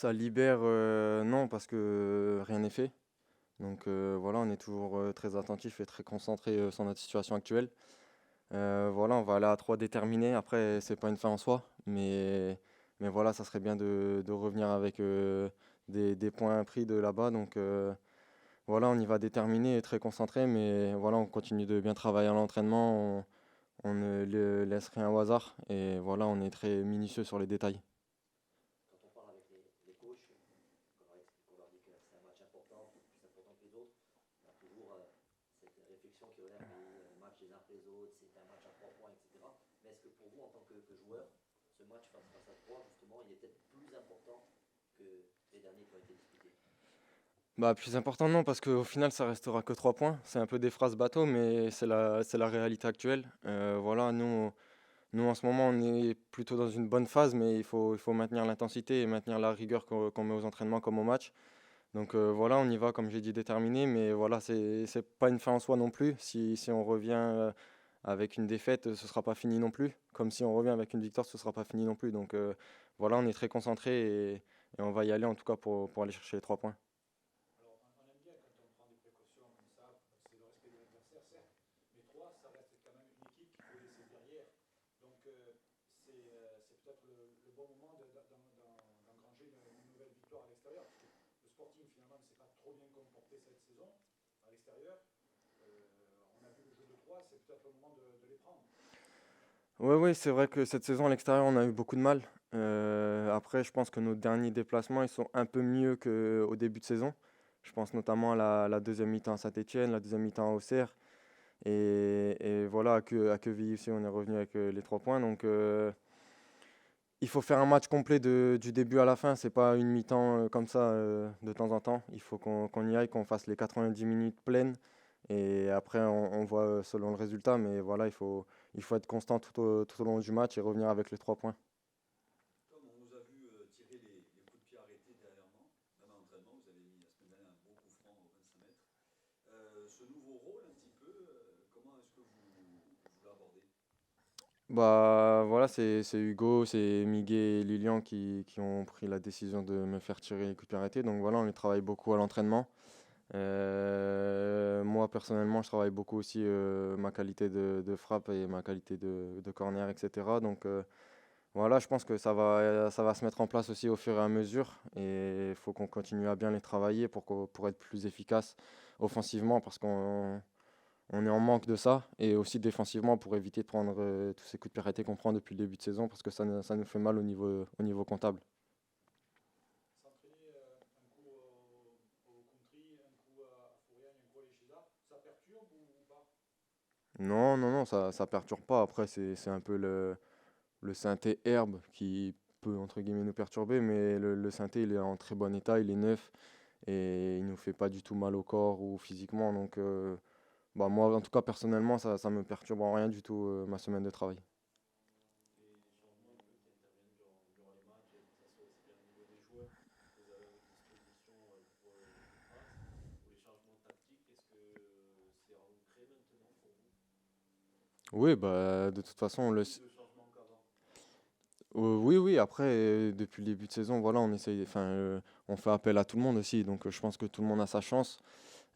Ça libère, non, parce que rien n'est fait. Donc voilà, on est toujours très attentif et très concentré sur notre situation actuelle. Voilà, on va aller à 3 déterminés. Après, c'est pas une fin en soi, mais voilà, ça serait bien de revenir avec des points pris de là-bas. Donc voilà, on y va déterminé et très concentré, mais voilà, on continue de bien travailler à l'entraînement. On ne laisse rien au hasard et voilà, on est très minutieux sur les détails. Quand on parle avec les coachs, qu'on leur dit que c'est un match important, plus important que les autres, on a toujours cette réflexion qui revient, oui, les matchs les uns après les autres, c'est un match à 3 points, etc. Mais est-ce que pour vous, en tant que joueur, ce match face à 3, justement, il est peut-être plus important que les derniers qui ont été disputés? Bah, plus important non, parce qu'au final, ça restera que 3 points. C'est un peu des phrases bateau, mais c'est la réalité actuelle. Voilà, nous, en ce moment, on est plutôt dans une bonne phase, mais il faut maintenir l'intensité et maintenir la rigueur qu'on met aux entraînements comme au match. Donc voilà, on y va, comme j'ai dit, déterminé, mais voilà, c'est pas une fin en soi non plus. Si on revient avec une défaite, ce sera pas fini non plus. Comme si on revient avec une victoire, ce sera pas fini non plus. Donc voilà, on est très concentré et on va y aller en tout cas pour aller chercher les 3 points. Alors, on aime bien quand on prend des précautions comme ça, c'est le respect de l'adversaire, certes, mais 3, ça reste quand même une équipe qu'il faut laisser derrière. Donc, c'est peut-être le bon moment d'engranger une nouvelle victoire à l'extérieur, parce que le Sporting, finalement, ne s'est pas trop bien comporté cette saison à l'extérieur. On a vu le jeu de 3, c'est peut-être le moment de les prendre. Ouais, ouais, c'est vrai que cette saison à l'extérieur, on a eu beaucoup de mal. Après, je pense que nos derniers déplacements, ils sont un peu mieux qu'au début de saison. Je pense notamment à la deuxième mi-temps à Saint-Étienne, la deuxième mi-temps à Auxerre. Et voilà, à Quevilly aussi, on est revenu avec les 3 points. Donc, il faut faire un match complet du début à la fin. C'est pas une mi-temps comme ça de temps en temps. Il faut qu'on y aille, qu'on fasse les 90 minutes pleines. Et après, on voit selon le résultat. Mais voilà, il faut être constant tout au long du match et revenir avec les 3 points. Tom, on vous a vu tirer les coups de pied arrêtés dernièrement, même à l'entraînement, vous avez mis la semaine dernière un beau coup franc au 25 mètres. Ce nouveau rôle, un petit peu, comment est-ce que vous l'abordez? Bah voilà, c'est Hugo, c'est Miguel et Lilian qui ont pris la décision de me faire tirer les coups de pied arrêtés. Donc voilà, on les travaille beaucoup à l'entraînement. Moi personnellement, je travaille beaucoup aussi ma qualité de frappe et ma qualité de corner, etc. Donc voilà, je pense que ça va se mettre en place aussi au fur et à mesure. Et il faut qu'on continue à bien les travailler pour être plus efficace offensivement parce qu'on est en manque de ça. Et aussi défensivement pour éviter de prendre tous ces coups de pied arrêtés qu'on prend depuis le début de saison parce que ça nous fait mal au niveau comptable. S'entraîner un coup au country, un coup à Fourian, un coup à l'Echeza, ça perturbe ou pas? Non, non, non, ça perturbe pas. Après, c'est un peu le synthé herbe qui peut entre guillemets nous perturber, mais le synthé il est en très bon état, il est neuf et il nous fait pas du tout mal au corps ou physiquement. Donc bah moi en tout cas personnellement ça me perturbe en rien du tout ma semaine de travail. Les changements un peu qui interviennent durant les matchs, que ce soit aussi bien au niveau des joueurs que vous avez à votre disposition pour l'équipe adverse, ou les changements tactiques, est-ce que c'est ancré maintenant pour vous? Oui, bah de toute façon Plus de changements qu'avant. oui, oui, après depuis le début de saison, voilà, on fait appel à tout le monde aussi, donc je pense que tout le monde a sa chance.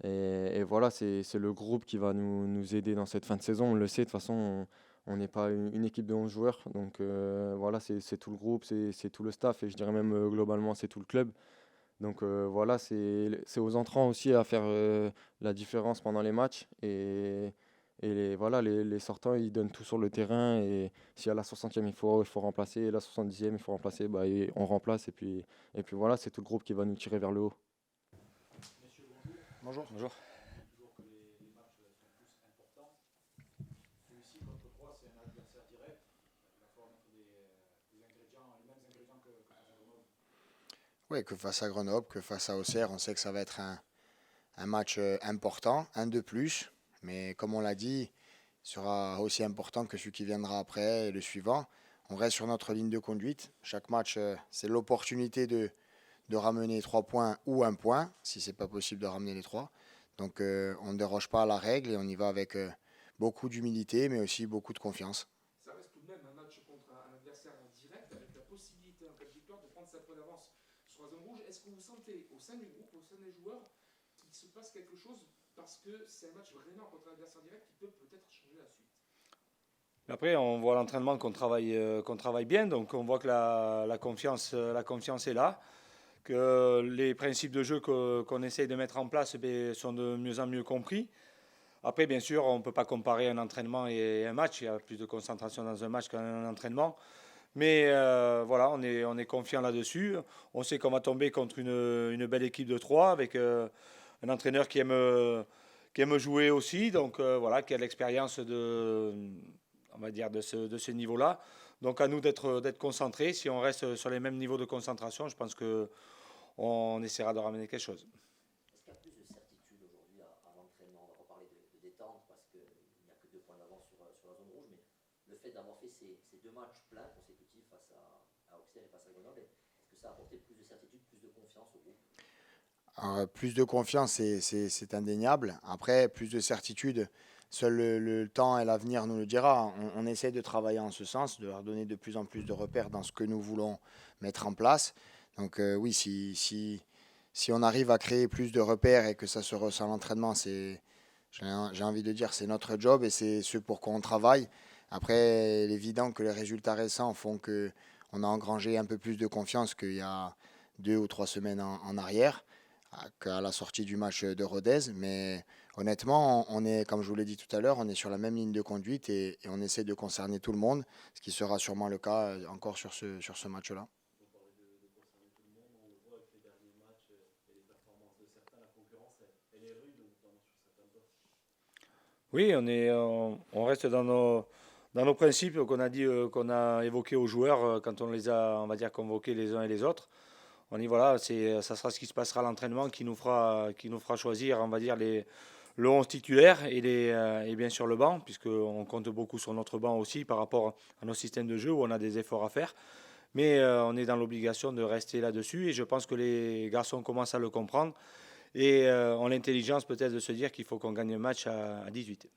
Et voilà, c'est le groupe qui va nous aider dans cette fin de saison. On le sait, de toute façon, on n'est pas une équipe de 11 joueurs. Donc voilà, c'est tout le groupe, c'est tout le staff et je dirais même globalement, c'est tout le club. Donc voilà, c'est aux entrants aussi à faire la différence pendant les matchs. Et voilà, les sortants, ils donnent tout sur le terrain. Et si à la 60e, il faut remplacer, et la 70e, il faut remplacer, bah, et on remplace. Et puis voilà, c'est tout le groupe qui va nous tirer vers le haut. Messieurs, bonjour. Bonjour. Bonjour. On dit toujours que les matchs sont tous importants. Celui-ci contre 3, c'est un adversaire direct. Il va falloir mettre des ingrédients, les mêmes ingrédients que face à Grenoble. Oui, que face à Grenoble, que face à Auxerre, on sait que ça va être un match important, un de plus. Mais comme on l'a dit, il sera aussi important que celui qui viendra après et le suivant. On reste sur notre ligne de conduite. Chaque match, c'est l'opportunité de ramener 3 points ou un point, si c'est pas possible de ramener les trois. Donc on ne déroge pas à la règle et on y va avec beaucoup d'humilité, mais aussi beaucoup de confiance. Ça reste tout de même un match contre un adversaire direct avec la possibilité en cas de victoire de prendre 7 points d'avance sur la zone rouge. Est-ce que vous sentez au sein du groupe, au sein des joueurs, qu'il se passe quelque chose parce que c'est un match vraiment contre un adversaire direct qui peut peut-être changer la suite? Après, on voit à l'entraînement qu'on travaille bien, donc on voit que la confiance est là, que les principes de jeu qu'on essaye de mettre en place sont de mieux en mieux compris. Après, bien sûr, on ne peut pas comparer un entraînement et un match. Il y a plus de concentration dans un match qu'un entraînement. Mais voilà, on est confiant là-dessus. On sait qu'on va tomber contre une belle équipe de 3 avec un entraîneur qui aime jouer aussi. Donc voilà, qui a l'expérience on va dire, de ce niveau-là. Donc à nous d'être concentrés. Si on reste sur les mêmes niveaux de concentration, je pense qu'on essaiera de ramener quelque chose. Est-ce qu'il y a plus de certitude aujourd'hui à l'entraînement? On va pas parler de détente parce qu'il n'y a que 2 points d'avance sur la zone rouge, mais le fait d'avoir fait ces 2 matchs pleins consécutifs face à Auxerre et face à Grenoble, est-ce que ça a apporté plus de certitude, plus de confiance au groupe? Alors, plus de confiance, c'est indéniable. Après, plus de certitude, seul le temps et l'avenir nous le dira. On essaie de travailler en ce sens, de leur donner de plus en plus de repères dans ce que nous voulons mettre en place. Donc oui, si on arrive à créer plus de repères et que ça se ressent à l'entraînement, j'ai envie de dire, c'est notre job et c'est ce pour quoi on travaille. Après, il est évident que les résultats récents font qu'on a engrangé un peu plus de confiance qu'il y a 2 ou 3 semaines en arrière, qu'à la sortie du match de Rodez. Mais honnêtement, on est, comme je vous l'ai dit tout à l'heure, on est sur la même ligne de conduite et on essaie de concerner tout le monde, ce qui sera sûrement le cas encore sur ce match-là. Vous parlez de concerner tout le monde, on le voit avec les derniers matchs et les performances de certains, la concurrence elle est rude, notamment sur certains postes. Oui, on reste dans nos principes qu'on a dit, qu'on a évoqués aux joueurs quand on les a, on va dire, convoqués les uns et les autres. On dit voilà, ça sera ce qui se passera à l'entraînement qui nous fera choisir, on va dire, le 11 titulaire et bien sûr le banc, puisqu'on compte beaucoup sur notre banc aussi par rapport à nos systèmes de jeu où on a des efforts à faire. Mais on est dans l'obligation de rester là-dessus et je pense que les garçons commencent à le comprendre et ont l'intelligence peut-être de se dire qu'il faut qu'on gagne un match à 18.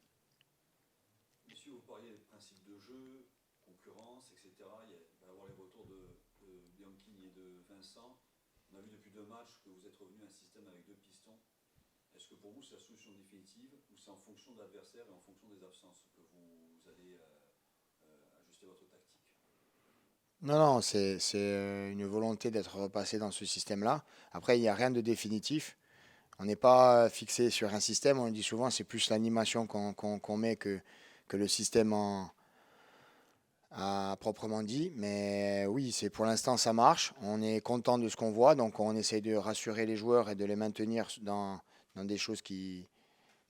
Messieurs, vous parliez des principes de jeu, concurrence, etc. Il va y avoir les retours de Bianchi et de Vincent. On a vu depuis 2 matchs que vous êtes revenu à un système avec 2 pistons. Est-ce que pour vous c'est la solution définitive ou c'est en fonction de l'adversaire et en fonction des absences que vous allez ajuster votre tactique? Non, non, c'est une volonté d'être repassé dans ce système-là. Après, il n'y a rien de définitif. On n'est pas fixé sur un système. On le dit souvent, c'est plus l'animation qu'on met que le système à proprement dit. Mais oui, c'est pour l'instant, ça marche. On est content de ce qu'on voit. Donc, on essaie de rassurer les joueurs et de les maintenir dans des choses de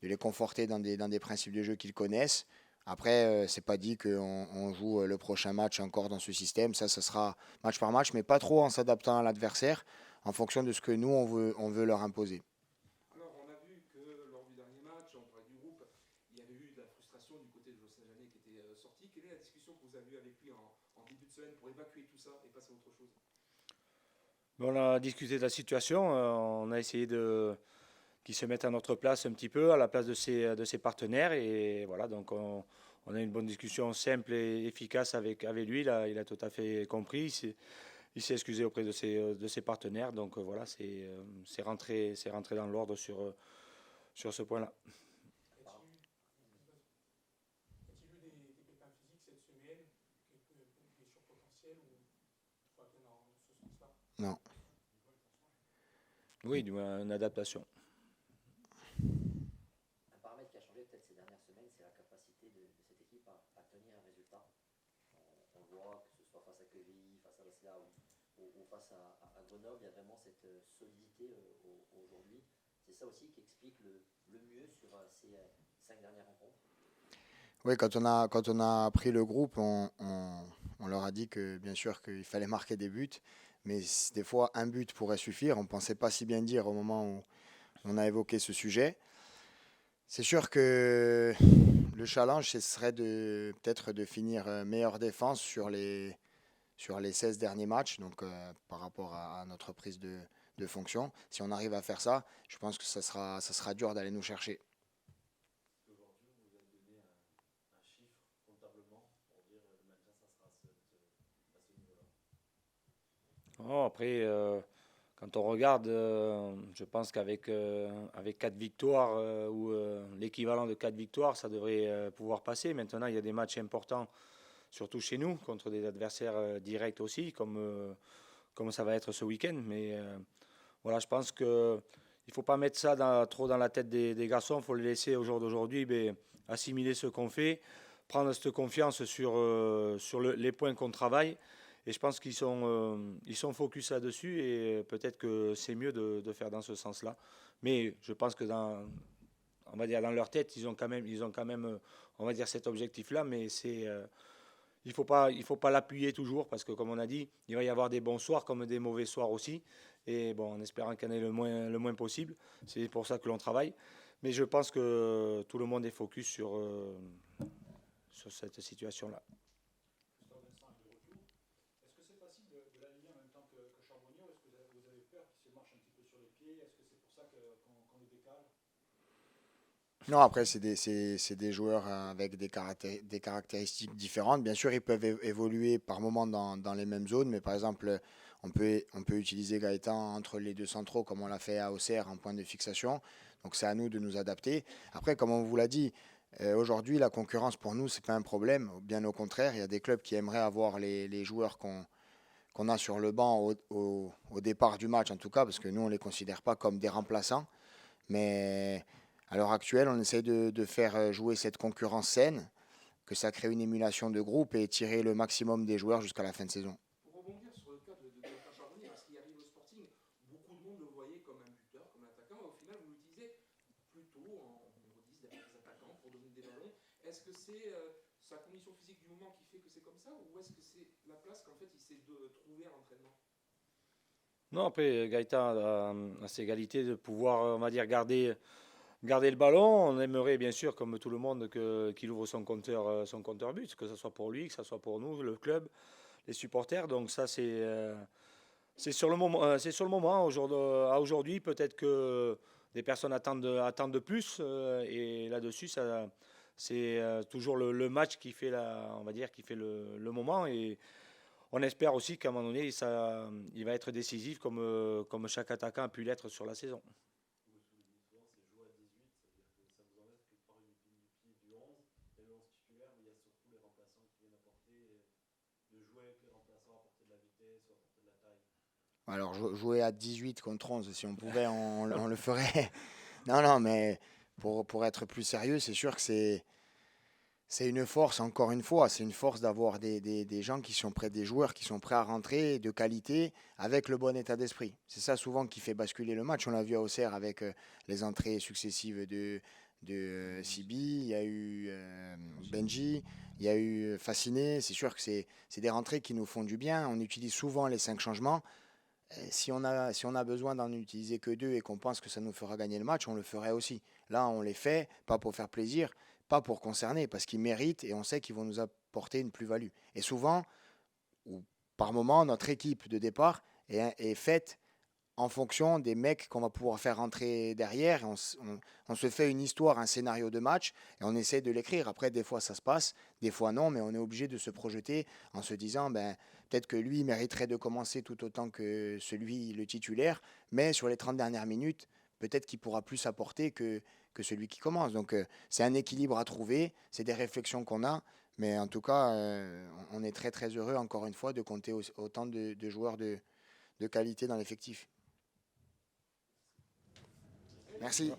les conforter dans des principes de jeu qu'ils connaissent. Après, c'est pas dit qu'on joue le prochain match encore dans ce système. Ça sera match par match, mais pas trop en s'adaptant à l'adversaire, en fonction de ce que nous, on veut leur imposer. Alors, on a vu que lors du dernier match, on parlait du groupe, il y avait eu de la frustration du côté de José Janet qui était sorti. Quelle est la discussion que vous avez eue avec lui en début de semaine pour évacuer tout ça et passer à autre chose? On a discuté de la situation, on a essayé qu'ils se mettent à notre place un petit peu, à la place de ses partenaires. Et voilà, donc on a une bonne discussion simple et efficace avec lui. Il a tout à fait compris. Il s'est excusé auprès de ses partenaires. Donc voilà, c'est rentré dans l'ordre sur ce point-là. A-t-il eu des pépins physiques cette semaine, quelques blessures potentielles ou tout va bien dans ce sens-là? Non. Oui, une adaptation. Un paramètre qui a changé peut-être ces dernières semaines, c'est la capacité de cette équipe à tenir un résultat. On le voit, que ce soit face à Quevilly, face à Wesley ou face à Grenoble, il y a vraiment cette solidité aujourd'hui. C'est ça aussi qui explique le mieux sur ces 5 dernières rencontres. Oui, quand on a pris le groupe, on leur a dit que bien sûr qu'il fallait marquer des buts, mais des fois un but pourrait suffire. On ne pensait pas si bien dire au moment où on a évoqué ce sujet. C'est sûr que le challenge, ce serait peut-être de finir meilleure défense sur les 16 derniers matchs, donc par rapport à notre prise de fonction. Si on arrive à faire ça, je pense que ça sera dur d'aller nous chercher. Aujourd'hui, vous avez donné un chiffre comptablement pour dire le maintien, ça sera à ce niveau-là. Oh, après, Quand on regarde, je pense qu'avec avec 4 victoires ou l'équivalent de 4 victoires, ça devrait pouvoir passer. Maintenant, il y a des matchs importants, surtout chez nous, contre des adversaires directs aussi, comme ça va être ce week-end. Mais voilà, je pense qu'il ne faut pas mettre ça trop dans la tête des garçons. Il faut les laisser au jour d'aujourd'hui assimiler ce qu'on fait, prendre cette confiance sur les points qu'on travaille. Et je pense ils sont focus là-dessus et peut-être que c'est mieux de faire dans ce sens-là. Mais je pense que on va dire dans leur tête, ils ont quand même, on va dire cet objectif-là. Mais il faut pas l'appuyer toujours parce que comme on a dit, il va y avoir des bons soirs comme des mauvais soirs aussi. Et bon, en espérant qu'il y en ait le moins possible. C'est pour ça que l'on travaille. Mais je pense que tout le monde est focus sur cette situation-là. Christophe Vincent est de retour. Est-ce que c'est facile de l'aligner en même temps que Charbonnier ou est-ce que vous avez peur qu'il se marche un petit peu sur les pieds? Est-ce que c'est pour ça qu'on le décale? Non, après, c'est des joueurs avec des caractéristiques différentes. Bien sûr, ils peuvent évoluer par moments dans les mêmes zones, mais par exemple, on peut utiliser Gaëtan entre les deux centraux, comme on l'a fait à Auxerre en point de fixation. Donc, c'est à nous de nous adapter. Après, comme on vous l'a dit, aujourd'hui, la concurrence pour nous, c'est pas un problème. Bien au contraire, il y a des clubs qui aimeraient avoir les joueurs qu'on a sur le banc au départ du match, en tout cas, parce que nous, on ne les considère pas comme des remplaçants. Mais à l'heure actuelle, on essaie de faire jouer cette concurrence saine, que ça crée une émulation de groupe et tirer le maximum des joueurs jusqu'à la fin de saison. Pour rebondir sur le cas de Gaëtan Charbonnier, parce qu'il arrive au Sporting, beaucoup de monde le voyait comme un buteur, comme un attaquant, et au final, vous l'utilisez plutôt en numéro 10 derrière les attaquants pour donner des ballons. Est-ce que c'est sa condition physique du moment qui fait que c'est comme ça, ou est-ce que c'est la place qu'en fait il s'est trouver à l'entraînement? Non, après, Gaëtan a ses qualités de pouvoir, on va dire, garder le ballon. On aimerait bien sûr, comme tout le monde, qu'il ouvre son compteur but, que ce soit pour lui, que ce soit pour nous, le club, les supporters. Donc ça, c'est sur le moment. C'est sur le moment. À aujourd'hui, peut-être que des personnes attendent de plus. Et là-dessus, c'est toujours le match qui fait on va dire, qui fait le moment. Et on espère aussi qu'à un moment donné, il va être décisif comme chaque attaquant a pu l'être sur la saison. Vous vous souvenez souvent, c'est jouer à 18, ça veut dire que ça vous enlève quelque part une épine du pied du 11. Il y a le 11 titulaire, mais il y a surtout les remplaçants qui viennent apporter, de jouer avec les remplaçants, apporter de la vitesse ou apporter de la taille. Alors, jouer à 18 contre 11, si on pouvait, on le ferait. Non, non, mais pour être plus sérieux, c'est sûr que c'est une force, encore une fois, c'est une force d'avoir des gens qui sont prêts, des joueurs qui sont prêts à rentrer de qualité avec le bon état d'esprit. C'est ça souvent qui fait basculer le match. On l'a vu à Auxerre avec les entrées successives de Sibi, il y a eu Benji, il y a eu Fasciné. C'est sûr que c'est des rentrées qui nous font du bien. On utilise souvent les 5 changements. Si on a besoin d'en utiliser que 2 et qu'on pense que ça nous fera gagner le match, on le ferait aussi. Là, on les fait, pas pour faire plaisir, pas pour concerner, parce qu'ils méritent et on sait qu'ils vont nous apporter une plus-value. Et souvent, ou par moment, notre équipe de départ est faite en fonction des mecs qu'on va pouvoir faire rentrer derrière. On se fait une histoire, un scénario de match et on essaie de l'écrire. Après, des fois ça se passe, des fois non, mais on est obligé de se projeter en se disant peut-être que lui mériterait de commencer tout autant que celui, le titulaire, mais sur les 30 dernières minutes, peut-être qu'il pourra plus apporter que celui qui commence. Donc c'est un équilibre à trouver, c'est des réflexions qu'on a, mais en tout cas, on est très très heureux, encore une fois, de compter autant de joueurs de qualité dans l'effectif. Merci.